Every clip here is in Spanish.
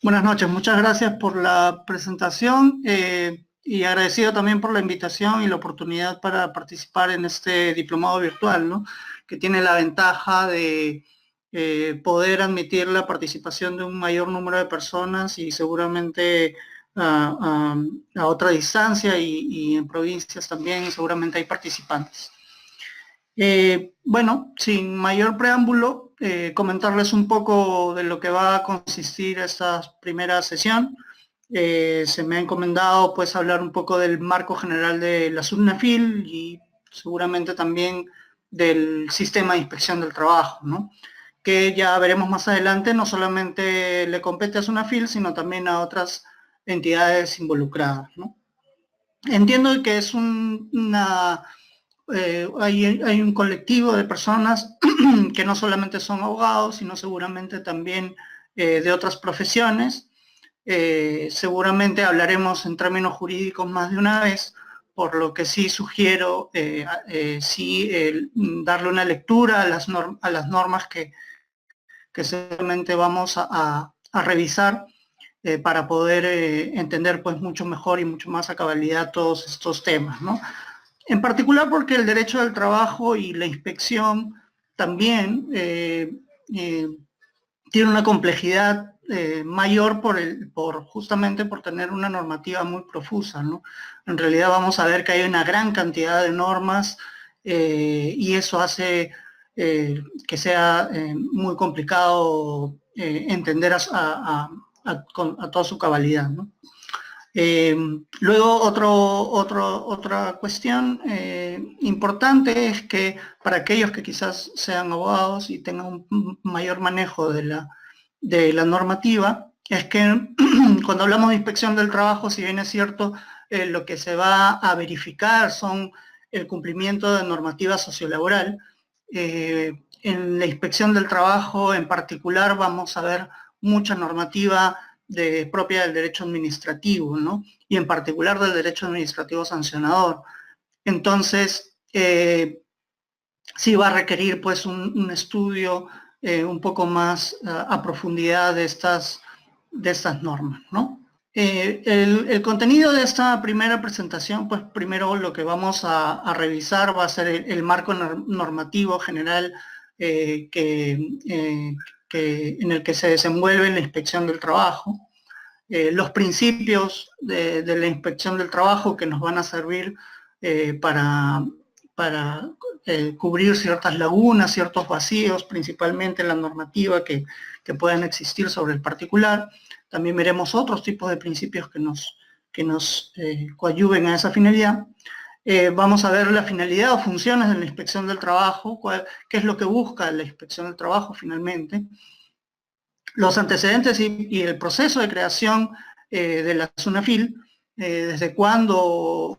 Buenas noches, muchas gracias por la presentación y agradecido también por la invitación y la oportunidad para participar en este diplomado virtual, ¿no? Que tiene la ventaja de poder admitir la participación de un mayor número de personas y seguramente a otra distancia y en provincias también seguramente hay participantes. Bueno, sin mayor preámbulo, comentarles un poco de lo que va a consistir esta primera sesión. Se me ha encomendado pues hablar un poco del marco general de la SUNAFIL y seguramente también del sistema de inspección del trabajo, ¿no? Que ya veremos más adelante, no solamente le compete a SUNAFIL, sino también a otras entidades involucradas, ¿no? Entiendo que es hay un colectivo de personas que no solamente son abogados, sino seguramente también de otras profesiones. Seguramente hablaremos en términos jurídicos más de una vez, por lo que sí sugiero darle una lectura a las normas que seguramente vamos a revisar para poder entender pues mucho mejor y mucho más a cabalidad todos estos temas, ¿no? En particular porque el derecho del trabajo y la inspección también tiene una complejidad mayor justamente por tener una normativa muy profusa, ¿no? En realidad vamos a ver que hay una gran cantidad de normas y eso hace que sea muy complicado entender a toda su cabalidad, ¿no? Luego otra cuestión importante es que para aquellos que quizás sean abogados y tengan un mayor manejo de la normativa, es que cuando hablamos de inspección del trabajo, si bien es cierto, lo que se va a verificar son el cumplimiento de normativa sociolaboral. En la inspección del trabajo en particular vamos a ver mucha normativa propia del derecho administrativo, ¿no? Y en particular del derecho administrativo sancionador. Entonces, sí va a requerir pues un estudio un poco más a profundidad de estas normas, ¿no? El contenido de esta primera presentación, pues primero lo que vamos a revisar va a ser el marco normativo general en el que se desenvuelve la inspección del trabajo, los principios de la inspección del trabajo que nos van a servir para cubrir ciertas lagunas, ciertos vacíos, principalmente en la normativa que puedan existir sobre el particular. También veremos otros tipos de principios que nos coadyuven a esa finalidad. Vamos a ver la finalidad o funciones de la inspección del trabajo, qué es lo que busca la inspección del trabajo finalmente, los antecedentes y el proceso de creación de la SUNAFIL, desde cuándo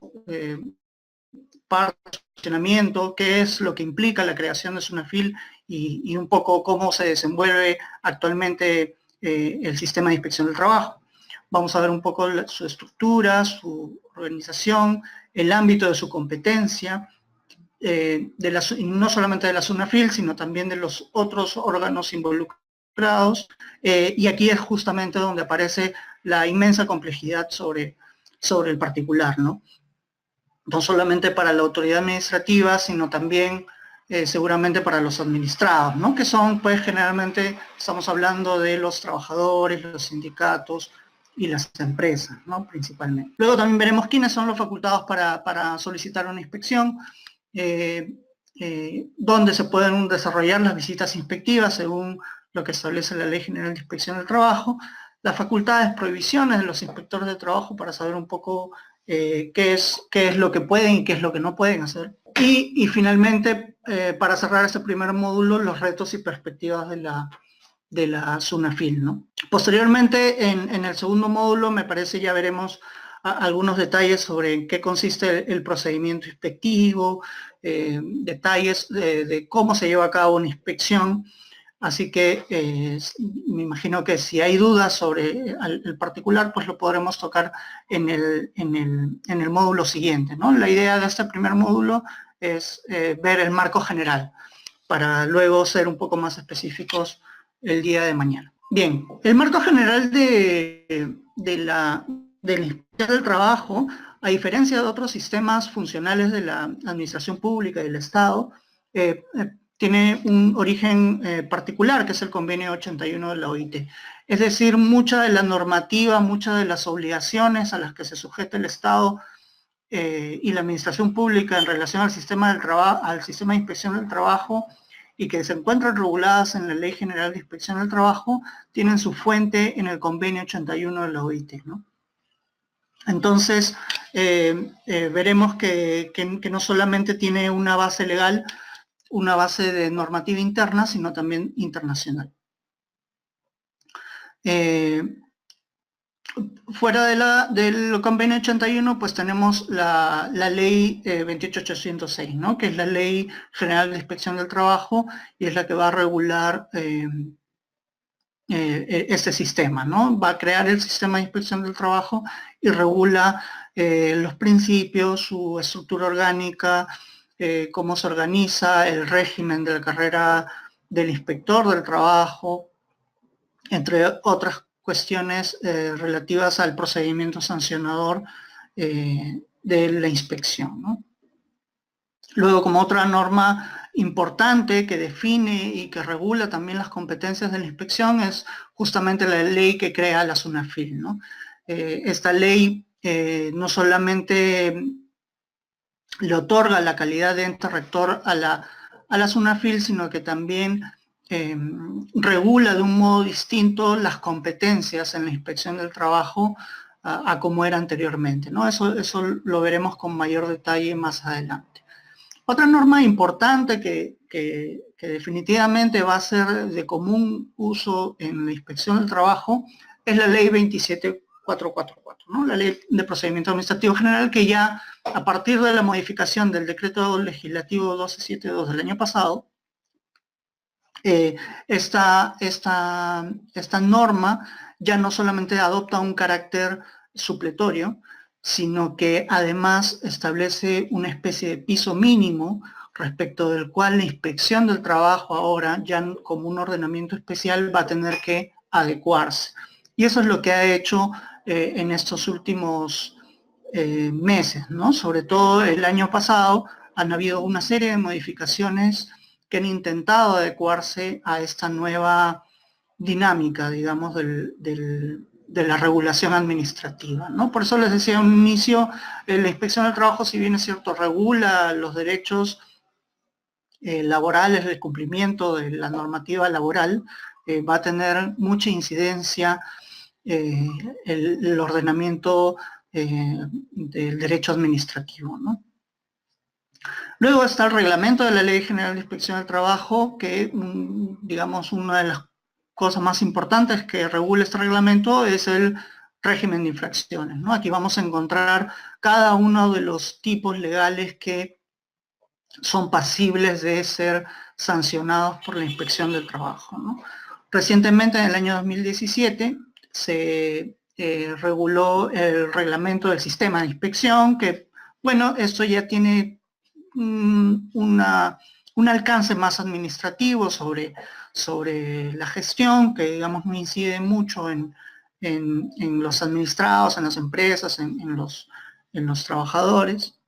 parte el funcionamiento, qué es lo que implica la creación de SUNAFIL y un poco cómo se desenvuelve actualmente el sistema de inspección del trabajo. Vamos a ver un poco su estructura, su organización, el ámbito de su competencia, no solamente de la SUNAFIL, sino también de los otros órganos involucrados, y aquí es justamente donde aparece la inmensa complejidad sobre el particular, ¿no? No solamente para la autoridad administrativa, sino también seguramente para los administrados, ¿no? Que son, pues, generalmente estamos hablando de los trabajadores, los sindicatos y las empresas, ¿no? Principalmente. Luego también veremos quiénes son los facultados para solicitar una inspección, dónde se pueden desarrollar las visitas inspectivas según lo que establece la Ley General de Inspección del Trabajo, las facultades, prohibiciones de los inspectores de trabajo para saber un poco qué es lo que pueden y qué es lo que no pueden hacer. Y finalmente, para cerrar este primer módulo, los retos y perspectivas de la SUNAFIL, ¿no? Posteriormente, en el segundo módulo, me parece ya veremos algunos detalles sobre en qué consiste el procedimiento inspectivo, detalles de cómo se lleva a cabo una inspección. Así que me imagino que si hay dudas sobre el particular, pues lo podremos tocar en el módulo siguiente, ¿no? La idea de este primer módulo es ver el marco general, para luego ser un poco más específicos el día de mañana. Bien, el marco general de la inspección del trabajo, a diferencia de otros sistemas funcionales de la administración pública y del Estado, tiene un origen particular, que es el convenio 81 de la OIT. Es decir, mucha de la normativa, muchas de las obligaciones a las que se sujeta el Estado y la administración pública en relación al sistema del trabajo, al sistema de inspección del trabajo, y que se encuentran reguladas en la Ley General de Inspección del Trabajo, tienen su fuente en el convenio 81 de la OIT, ¿no? Entonces, veremos que no solamente tiene una base legal, una base de normativa interna, sino también internacional. Fuera del convenio 81, pues tenemos la ley 28806, ¿no? Que es la Ley General de Inspección del Trabajo y es la que va a regular este sistema, ¿no? Va a crear el sistema de inspección del trabajo y regula los principios, su estructura orgánica, cómo se organiza, el régimen de la carrera del inspector del trabajo, entre otras cuestiones relativas al procedimiento sancionador de la inspección, ¿no? Luego, como otra norma importante que define y que regula también las competencias de la inspección es justamente la ley que crea la SUNAFIL, ¿no? Esta ley no solamente le otorga la calidad de ente rector a la SUNAFIL, sino que también regula de un modo distinto las competencias en la inspección del trabajo a como era anteriormente, ¿no? Eso lo veremos con mayor detalle más adelante. Otra norma importante que definitivamente va a ser de común uso en la inspección del trabajo es la ley 27444, ¿no? La ley de procedimiento administrativo general, que ya a partir de la modificación del decreto legislativo 1272 del año pasado, esta norma ya no solamente adopta un carácter supletorio, sino que además establece una especie de piso mínimo respecto del cual la inspección del trabajo ahora, ya como un ordenamiento especial, va a tener que adecuarse. Y eso es lo que ha hecho en estos últimos meses, ¿no? Sobre todo el año pasado han habido una serie de modificaciones que han intentado adecuarse a esta nueva dinámica, digamos, de la regulación administrativa, ¿no? Por eso les decía en un inicio, la inspección del trabajo, si bien es cierto, regula los derechos laborales, el cumplimiento de la normativa laboral, va a tener mucha incidencia el ordenamiento del derecho administrativo, ¿no? Luego está el reglamento de la Ley General de Inspección del Trabajo, que, digamos, una de las cosas más importantes que regula este reglamento es el régimen de infracciones, ¿no? Aquí vamos a encontrar cada uno de los tipos legales que son pasibles de ser sancionados por la inspección del trabajo, ¿no? Recientemente, en el año 2017, se reguló el reglamento del sistema de inspección, que, bueno, esto ya tiene un alcance más administrativo sobre la gestión, que digamos no incide mucho en los administrados, en las empresas, en los trabajadores.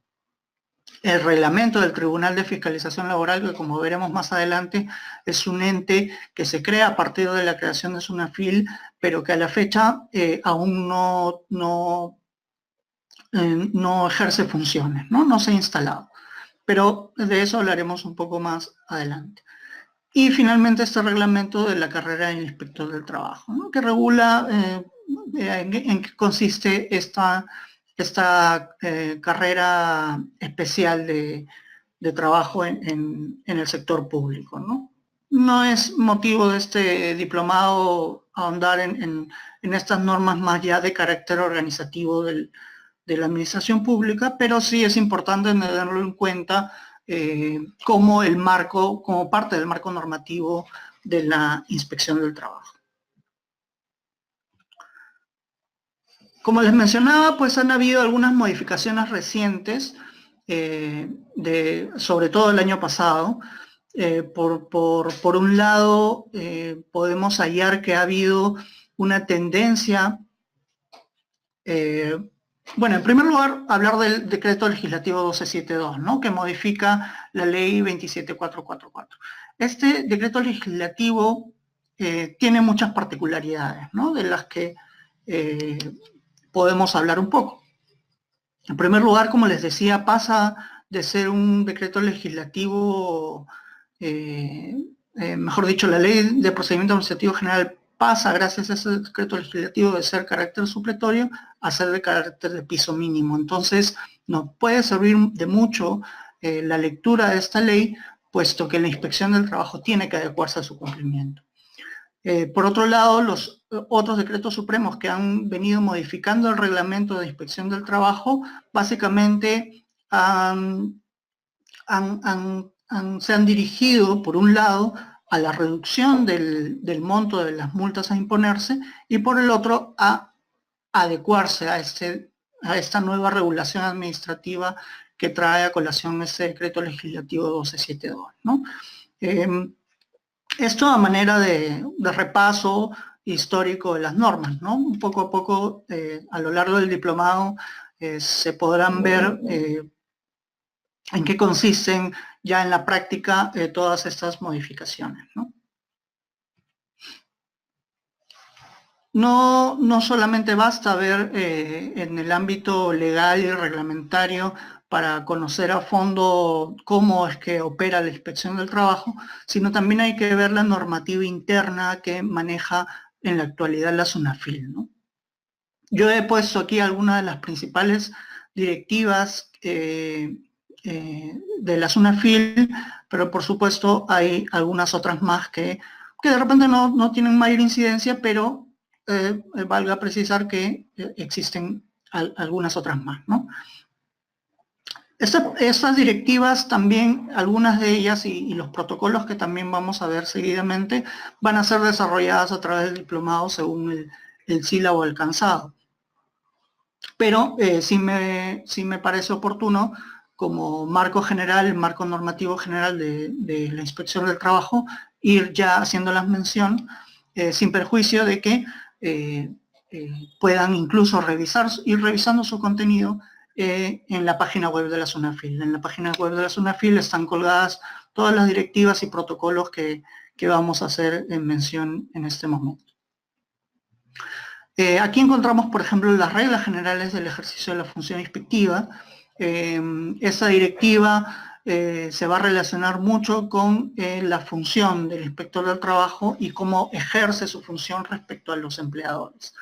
El reglamento del Tribunal de Fiscalización Laboral, que como veremos más adelante, es un ente que se crea a partir de la creación de SUNAFIL, pero que a la fecha aún no ejerce funciones, ¿no? Se ha instalado. Pero de eso hablaremos un poco más adelante. Y finalmente este reglamento de la carrera del inspector del trabajo, ¿no? Que regula en qué consiste esta carrera especial de trabajo en el sector público, ¿no? No es motivo de este diplomado ahondar en estas normas más ya de carácter organizativo de la administración pública, pero sí es importante tenerlo en cuenta como parte del marco normativo de la inspección del trabajo. Como les mencionaba, pues han habido algunas modificaciones recientes, sobre todo el año pasado, Por un lado, podemos hallar que ha habido una tendencia, bueno, en primer lugar, hablar del decreto legislativo 1272, ¿no?, que modifica la ley 27444. Este decreto legislativo tiene muchas particularidades, ¿no?, de las que podemos hablar un poco. En primer lugar, como les decía, pasa de ser un decreto legislativo, mejor dicho, la Ley de Procedimiento Administrativo General pasa, gracias a ese decreto legislativo, de ser carácter supletorio a ser de carácter de piso mínimo. Entonces, nos puede servir de mucho la lectura de esta ley, puesto que la inspección del trabajo tiene que adecuarse a su cumplimiento. Por otro lado, los otros decretos supremos que han venido modificando el reglamento de inspección del trabajo, básicamente se han dirigido, por un lado, a la reducción del monto de las multas a imponerse y por el otro a adecuarse a esta nueva regulación administrativa que trae a colación ese decreto legislativo 1272, ¿no? Esto a manera de repaso histórico de las normas, ¿no? Poco a poco, a lo largo del diplomado, se podrán ver en qué consisten ya en la práctica todas estas modificaciones, ¿no? No solamente basta ver en el ámbito legal y reglamentario para conocer a fondo cómo es que opera la inspección del trabajo, sino también hay que ver la normativa interna que maneja en la actualidad la SUNAFIL, ¿no? Yo he puesto aquí algunas de las principales directivas de la SUNAFIL, pero por supuesto hay algunas otras más que de repente no tienen mayor incidencia, pero valga precisar que existen algunas otras más, ¿no? Estas directivas también, algunas de ellas y los protocolos que también vamos a ver seguidamente, van a ser desarrolladas a través del diplomado según el sílabo alcanzado. Pero sí me parece oportuno, como marco general, marco normativo general de la inspección del trabajo, ir ya haciéndolas mención, sin perjuicio de que puedan incluso ir revisando su contenido en la página web de la SUNAFIL. En la página web de la SUNAFIL están colgadas todas las directivas y protocolos que vamos a hacer en mención en este momento. Aquí encontramos, por ejemplo, las reglas generales del ejercicio de la función inspectiva. Esa directiva se va a relacionar mucho con la función del inspector del trabajo y cómo ejerce su función respecto a los empleadores.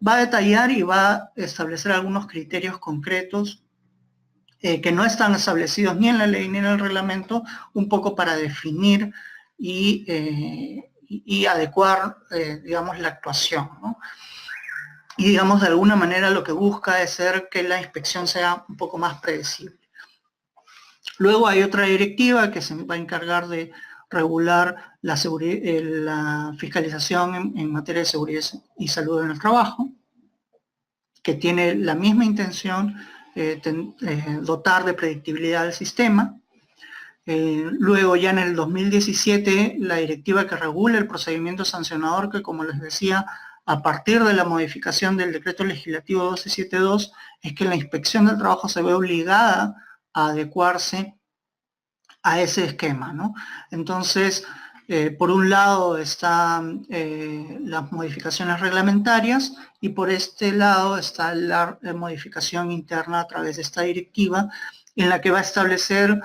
Va a detallar y va a establecer algunos criterios concretos que no están establecidos ni en la ley ni en el reglamento, un poco para definir y adecuar, digamos, la actuación, ¿no? Y, digamos, de alguna manera lo que busca es hacer que la inspección sea un poco más predecible. Luego hay otra directiva que se va a encargar de regular la fiscalización en materia de seguridad y salud en el trabajo, que tiene la misma intención, dotar de predictibilidad al sistema. Luego, ya en el 2017, la directiva que regula el procedimiento sancionador, que, como les decía, a partir de la modificación del decreto legislativo 1272, es que la inspección del trabajo se ve obligada a adecuarse a ese esquema, ¿no? Entonces, por un lado están las modificaciones reglamentarias y por este lado está la modificación interna a través de esta directiva, en la que va a establecer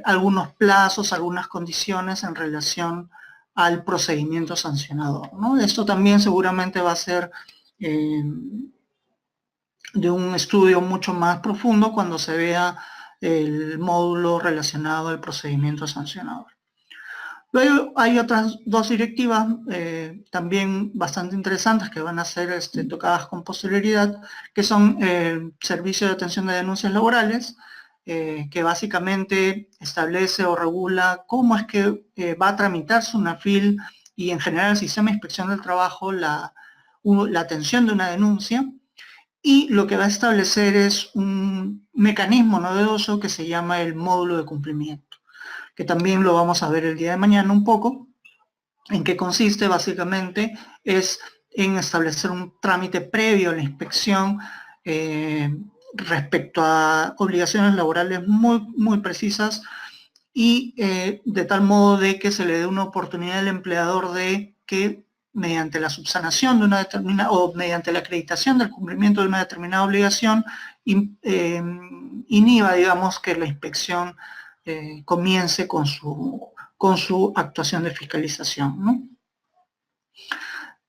algunos plazos, algunas condiciones en relación al procedimiento sancionador, ¿no? Esto también seguramente va a ser de un estudio mucho más profundo cuando se vea el módulo relacionado al procedimiento sancionador. Luego hay otras dos directivas también bastante interesantes que van a ser tocadas con posterioridad, que son el Servicio de Atención de Denuncias Laborales, que básicamente establece o regula cómo es que va a tramitar SUNAFIL y en general el sistema de inspección del trabajo la atención de una denuncia, y lo que va a establecer es un mecanismo novedoso que se llama el módulo de cumplimiento. que también lo vamos a ver el día de mañana un poco. ¿En qué consiste? Básicamente es en establecer un trámite previo a la inspección respecto a obligaciones laborales muy precisas y de tal modo de que se le dé una oportunidad al empleador de que mediante la subsanación de una determinada o mediante la acreditación del cumplimiento de una determinada obligación inhiba, digamos, que la inspección comience con su actuación de fiscalización, ¿no?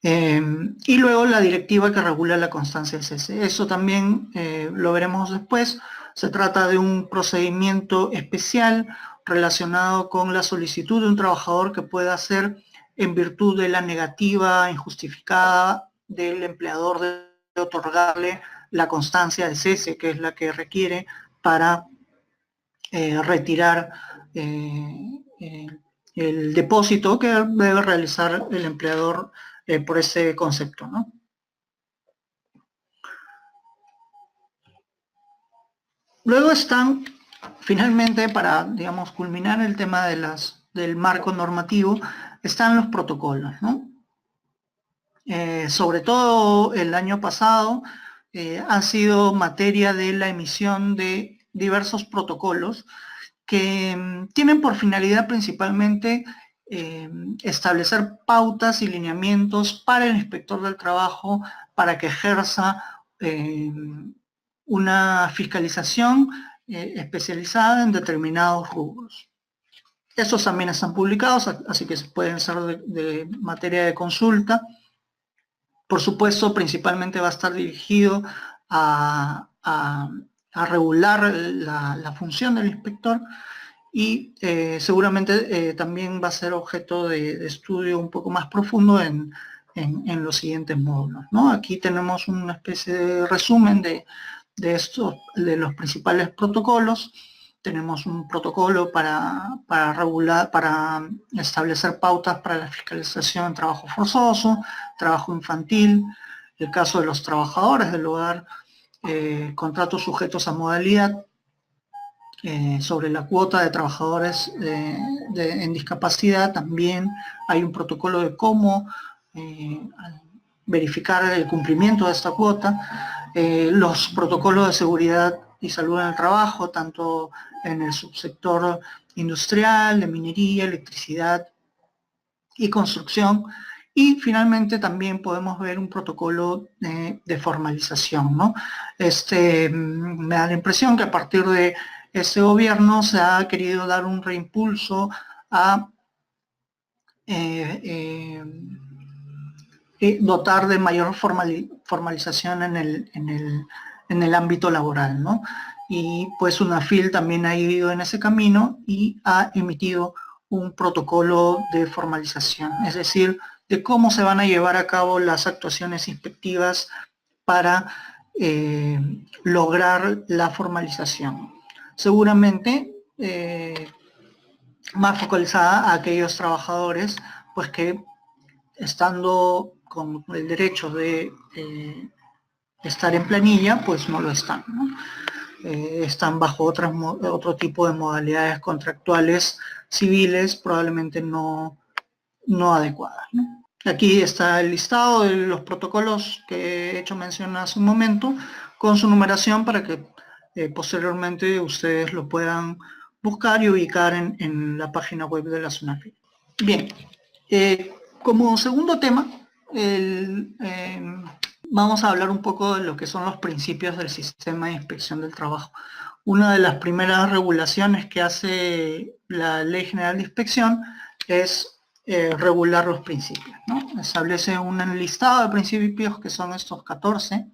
Y luego la directiva que regula la constancia del cese. Eso también lo veremos después. Se trata de un procedimiento especial relacionado con la solicitud de un trabajador que pueda hacer en virtud de la negativa injustificada del empleador de otorgarle la constancia de cese, que es la que requiere para retirar el depósito que debe realizar el empleador por ese concepto, ¿no? Luego están, finalmente, para, digamos, culminar el tema del marco normativo, están los protocolos, ¿no? Sobre todo el año pasado ha sido materia de la emisión de diversos protocolos que tienen por finalidad principalmente establecer pautas y lineamientos para el inspector del trabajo para que ejerza una fiscalización especializada en determinados rubros. Estos también están publicados, así que pueden ser de materia de consulta. Por supuesto, principalmente va a estar dirigido a regular la función del inspector y seguramente también va a ser objeto de estudio un poco más profundo en los siguientes módulos, ¿no? Aquí tenemos una especie de resumen de los principales protocolos. Tenemos un protocolo para regular, para establecer pautas para la fiscalización de trabajo forzoso, trabajo infantil, el caso de los trabajadores del hogar, contratos sujetos a modalidad, sobre la cuota de trabajadores en discapacidad. También hay un protocolo de cómo verificar el cumplimiento de esta cuota, los protocolos de seguridad y salud en el trabajo, tanto en el subsector industrial, de minería, electricidad y construcción. Y finalmente también podemos ver un protocolo de formalización, ¿no? Me da la impresión que a partir de este gobierno se ha querido dar un reimpulso a dotar de mayor formalización en el ámbito laboral, ¿no? Y pues UNAFIL también ha ido en ese camino y ha emitido un protocolo de formalización, es decir, de cómo se van a llevar a cabo las actuaciones inspectivas para lograr la formalización. Seguramente más focalizada a aquellos trabajadores pues que estando con el derecho de estar en planilla, pues no lo están, ¿no? Están bajo otro tipo de modalidades contractuales civiles probablemente no adecuadas, ¿no? Aquí está el listado de los protocolos que he hecho mención hace un momento, con su numeración para que posteriormente ustedes lo puedan buscar y ubicar en la página web de la SUNAFIL. Bien, como segundo tema, vamos a hablar un poco de lo que son los principios del sistema de inspección del trabajo. Una de las primeras regulaciones que hace la Ley General de Inspección es regular los principios, ¿no? Establece un listado de principios que son estos 14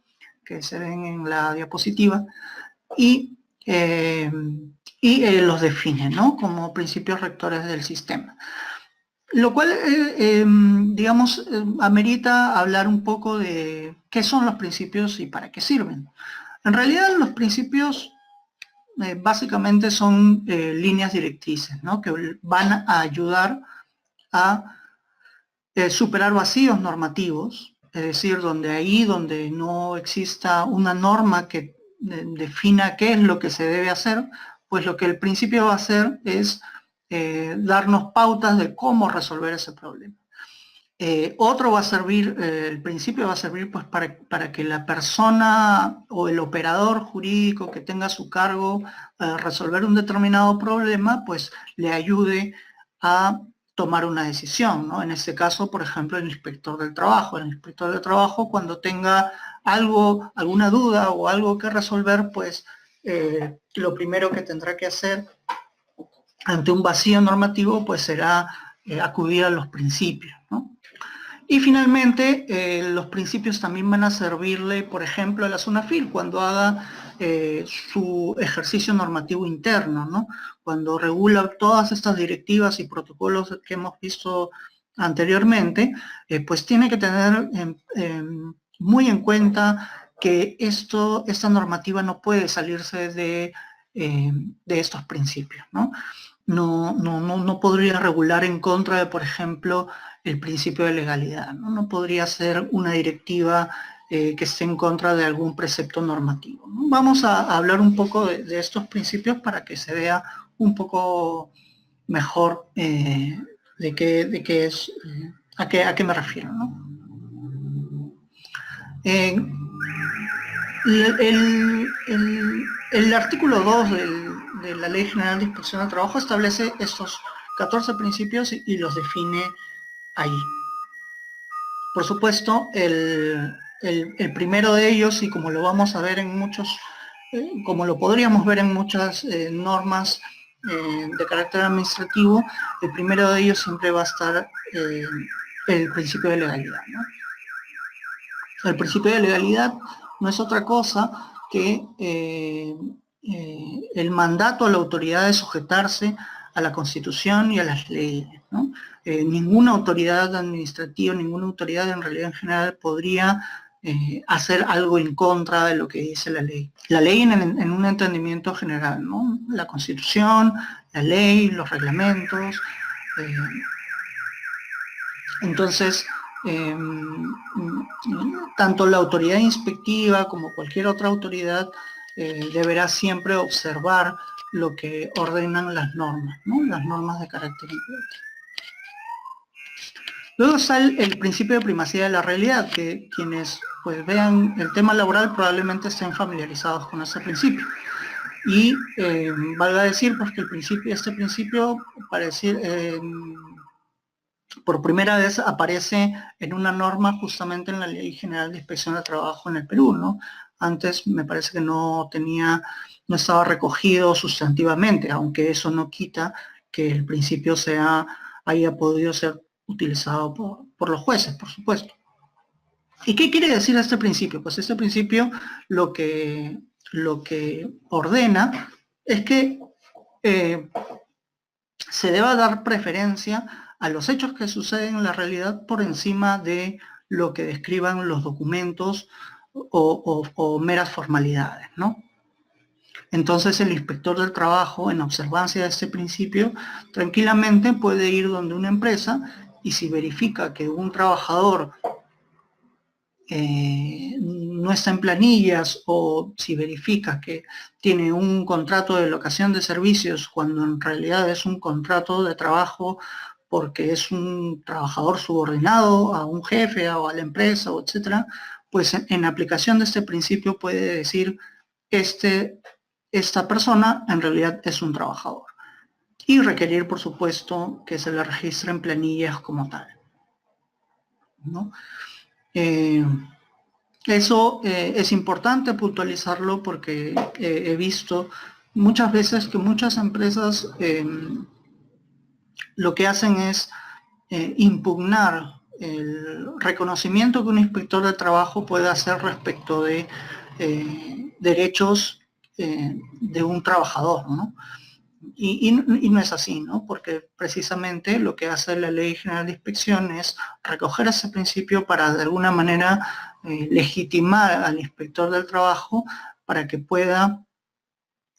que se ven en la diapositiva y los define, ¿no? Como principios rectores del sistema. Lo cual, digamos, amerita hablar un poco de qué son los principios y para qué sirven. En realidad, los principios básicamente son líneas directrices, ¿no? Que van a ayudar a superar vacíos normativos, es decir, donde no exista una norma que defina qué es lo que se debe hacer, pues lo que el principio va a hacer es darnos pautas de cómo resolver ese problema. Otro va a servir, el principio va a servir pues para que la persona o el operador jurídico que tenga a su cargo resolver un determinado problema, pues le ayude a tomar una decisión, ¿no? En este caso, por ejemplo, el inspector del trabajo. El inspector del trabajo, cuando tenga alguna duda o algo que resolver, pues lo primero que tendrá que hacer ante un vacío normativo, pues será acudir a los principios, ¿no? Y finalmente, los principios también van a servirle, por ejemplo, a la SUNAFIL cuando haga su ejercicio normativo interno, ¿no? Cuando regula todas estas directivas y protocolos que hemos visto anteriormente, pues tiene que tener muy en cuenta que esta normativa no puede salirse de estos principios, ¿no? No podría regular en contra de, por ejemplo, el principio de legalidad, ¿no? No podría ser una directiva que esté en contra de algún precepto normativo, ¿no? Vamos a hablar un poco de estos principios para que se vea un poco mejor de qué es, a qué me refiero, ¿no? El artículo 2 de la Ley General de Inspección del Trabajo establece estos 14 principios y los define ahí. Por supuesto, el primero de ellos, y como lo vamos a ver en muchos, como lo podríamos ver en muchas normas de carácter administrativo, el primero de ellos siempre va a estar el principio de legalidad, ¿no? El principio de legalidad no es otra cosa que el mandato a la autoridad de sujetarse a la Constitución y a las leyes, ¿no? Ninguna autoridad administrativa, ninguna autoridad en realidad en general podría hacer algo en contra de lo que dice la ley. La ley en un entendimiento general, ¿no? La Constitución, la ley, los reglamentos. Entonces, tanto la autoridad inspectiva como cualquier otra autoridad deberá siempre observar lo que ordenan las normas, ¿no? Las normas de carácter imperativo. Luego está el principio de primacía de la realidad, que quienes pues vean el tema laboral probablemente estén familiarizados con ese principio. Y valga decir pues que este principio parece por primera vez aparece en una norma justamente en la Ley General de Inspección de Trabajo en el Perú, ¿no? Antes me parece que no estaba recogido sustantivamente, aunque eso no quita que el principio haya podido ser utilizado por los jueces, por supuesto. ¿Y qué quiere decir este principio? Pues este principio lo que ordena es que se deba dar preferencia a los hechos que suceden en la realidad por encima de lo que describan los documentos o meras formalidades, ¿no? Entonces el inspector del trabajo, en observancia de este principio, tranquilamente puede ir donde una empresa y si verifica que un trabajador no está en planillas o si verifica que tiene un contrato de locación de servicios cuando en realidad es un contrato de trabajo porque es un trabajador subordinado a un jefe o a la empresa, o etcétera, pues en aplicación de este principio puede decir esta persona en realidad es un trabajador y requerir, por supuesto, que se le registre en planillas como tal, ¿no? Eso es importante puntualizarlo porque he visto muchas veces que muchas empresas lo que hacen es impugnar el reconocimiento que un inspector de trabajo puede hacer respecto de derechos de un trabajador, ¿no? Y no es así, ¿no? Porque precisamente lo que hace la Ley General de Inspección es recoger ese principio para de alguna manera legitimar al inspector del trabajo para que pueda,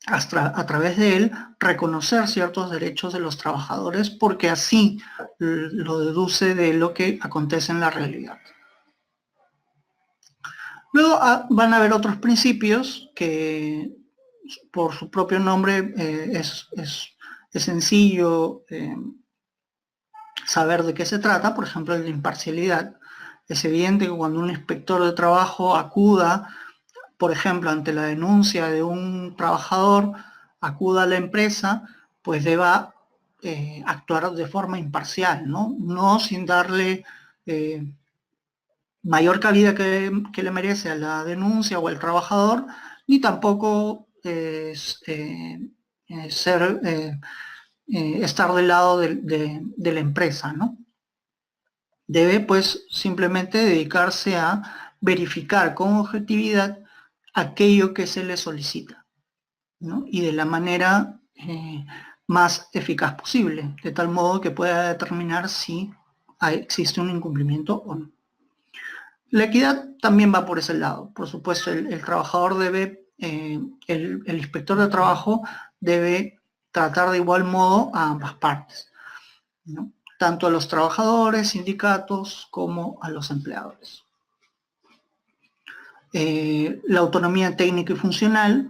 a través de él, reconocer ciertos derechos de los trabajadores porque así lo deduce de lo que acontece en la realidad. Luego van a haber otros principios que por su propio nombre es Es sencillo saber de qué se trata, por ejemplo, el de imparcialidad. Es evidente que cuando un inspector de trabajo acuda, por ejemplo, ante la denuncia de un trabajador, acuda a la empresa, pues deba actuar de forma imparcial, ¿no? No sin darle mayor cabida que le merece a la denuncia o al trabajador, ni tampoco estar del lado de la empresa, ¿no? Debe pues simplemente dedicarse a verificar con objetividad aquello que se le solicita, ¿no? Y de la manera más eficaz posible, de tal modo que pueda determinar si existe un incumplimiento o no. La equidad también va por ese lado. Por supuesto, el trabajador debe, el inspector de trabajo debe tratar de igual modo a ambas partes, ¿no? Tanto a los trabajadores, sindicatos, como a los empleadores. La autonomía técnica y funcional,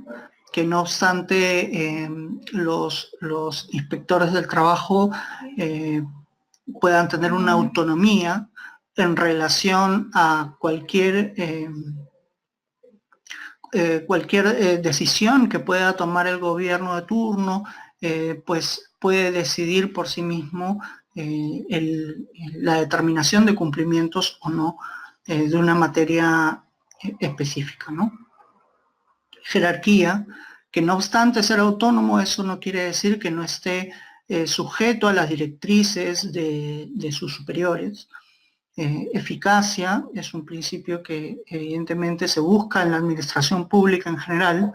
que no obstante los inspectores del trabajo puedan tener una autonomía en relación a cualquier decisión que pueda tomar el gobierno de turno, pues puede decidir por sí mismo la determinación de cumplimientos o no de una materia específica, ¿no? Jerarquía, que no obstante ser autónomo, eso no quiere decir que no esté sujeto a las directrices de sus superiores. Eficacia es un principio que evidentemente se busca en la administración pública en general,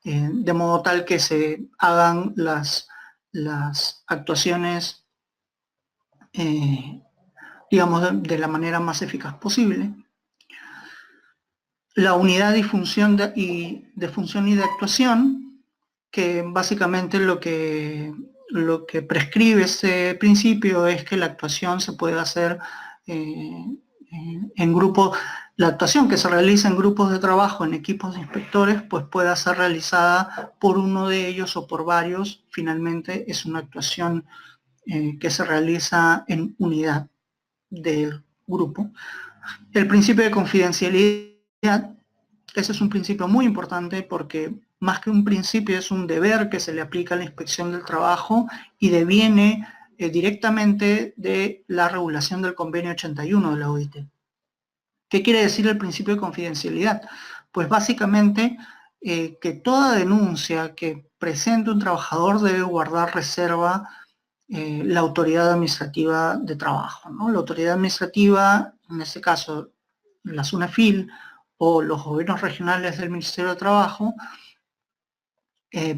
de modo tal que se hagan las actuaciones, digamos, de la manera más eficaz posible. La unidad y función de función y de actuación, que básicamente lo que prescribe este principio es que la actuación se puede hacer en grupos. La actuación que se realiza en grupos de trabajo, en equipos de inspectores, pues pueda ser realizada por uno de ellos o por varios. Finalmente es una actuación que se realiza en unidad del grupo. El principio de confidencialidad, ese es un principio muy importante porque más que un principio es un deber que se le aplica a la inspección del trabajo y deviene directamente de la regulación del convenio 81 de la OIT. ¿Qué quiere decir el principio de confidencialidad? Pues básicamente que toda denuncia que presente un trabajador debe guardar reserva la autoridad administrativa de trabajo, ¿no? La autoridad administrativa, en este caso la SUNAFIL o los gobiernos regionales del Ministerio de Trabajo,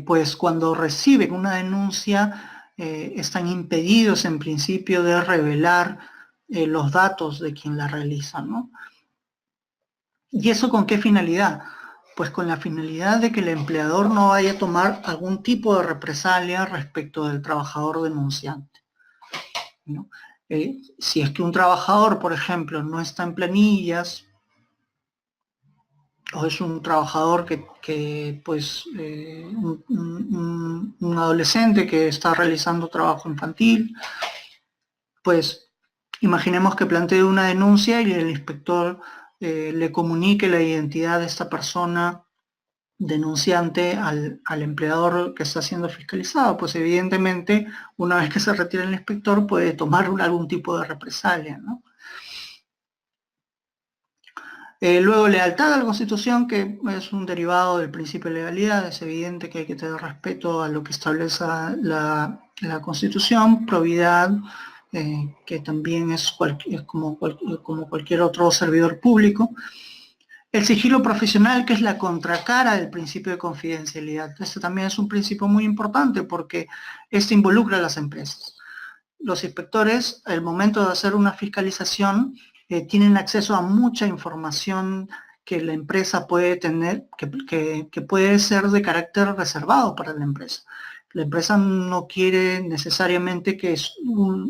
pues cuando reciben una denuncia están impedidos en principio de revelar los datos de quien la realiza, ¿no? ¿Y eso con qué finalidad? Pues con la finalidad de que el empleador no vaya a tomar algún tipo de represalia respecto del trabajador denunciante, ¿no? Si es que un trabajador, por ejemplo, no está en planillas, o es un trabajador pues, un adolescente que está realizando trabajo infantil, pues imaginemos que plantee una denuncia y el inspector le comunique la identidad de esta persona denunciante al empleador que está siendo fiscalizado, pues evidentemente una vez que se retira el inspector puede tomar algún tipo de represalia, ¿no? Luego, lealtad a la Constitución, que es un derivado del principio de legalidad. Es evidente que hay que tener respeto a lo que establece la Constitución. Probidad, que también es como cualquier otro servidor público. El sigilo profesional, que es la contracara del principio de confidencialidad. Este también es un principio muy importante porque este involucra a las empresas. Los inspectores, al momento de hacer una fiscalización, tienen acceso a mucha información que la empresa puede tener, que puede ser de carácter reservado para la empresa. La empresa no quiere necesariamente que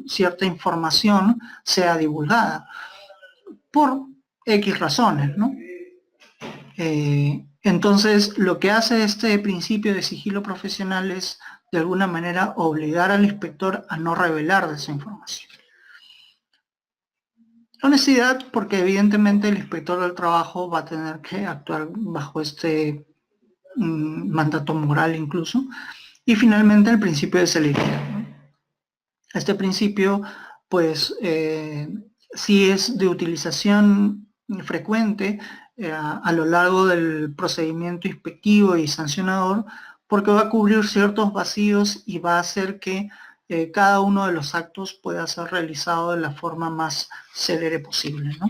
cierta información sea divulgada, por X razones, ¿no? Entonces, lo que hace este principio de sigilo profesional es de alguna manera obligar al inspector a no revelar esa información. Honestidad, porque evidentemente el inspector del trabajo va a tener que actuar bajo este mandato moral incluso. Y finalmente el principio de celeridad, ¿no? Este principio, pues, sí es de utilización frecuente a lo largo del procedimiento inspectivo y sancionador, porque va a cubrir ciertos vacíos y va a hacer que cada uno de los actos pueda ser realizado de la forma más célere posible, ¿no?